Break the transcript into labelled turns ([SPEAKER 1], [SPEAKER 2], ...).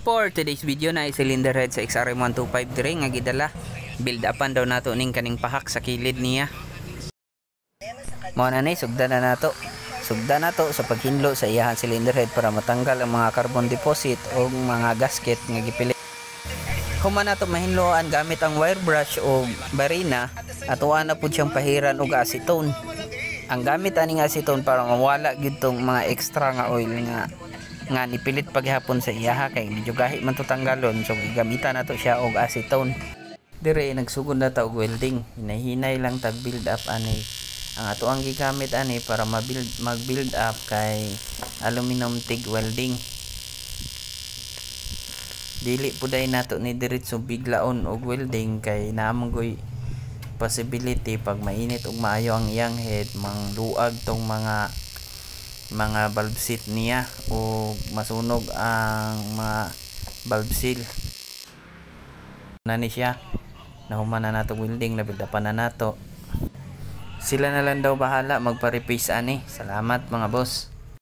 [SPEAKER 1] For today's video na cylinder head sa XRM125 dire nga gidala. Build upan daw nato ning kaning pahak sa kilid niya. Mao na ni sugdan na nato. Sugdan nato sa paghinlo sa iyahang cylinder head para matanggal ang mga carbon deposit o mga gasket nga gipili. Human nato mahinloan gamit ang wire brush o barina at uwan na pud siyang pahiran og acetone. Ang gamit aning acetone para mawala gyud tong mga extra nga oil nga nipilit paghapon sa iyaha kay medyo gahi man to tanggalon, so gigamitan nato siya og acetone. Dire nagsugod na ta og welding, hinahinay lang tag build up ani. Ang ato ang gigamit ani para mag-build up kay aluminum TIG welding. Dili puday nato ni diretso biglaon og welding kay naamgoy possibility pag mainit ug maayo ang iyang head mangluag tong mga valve seat niya o masunog ang mga valve seal. Nani siya nahuman na nato welding, nabildapan na nato. Sila na lang daw bahala magpa-replace ani. Salamat mga boss.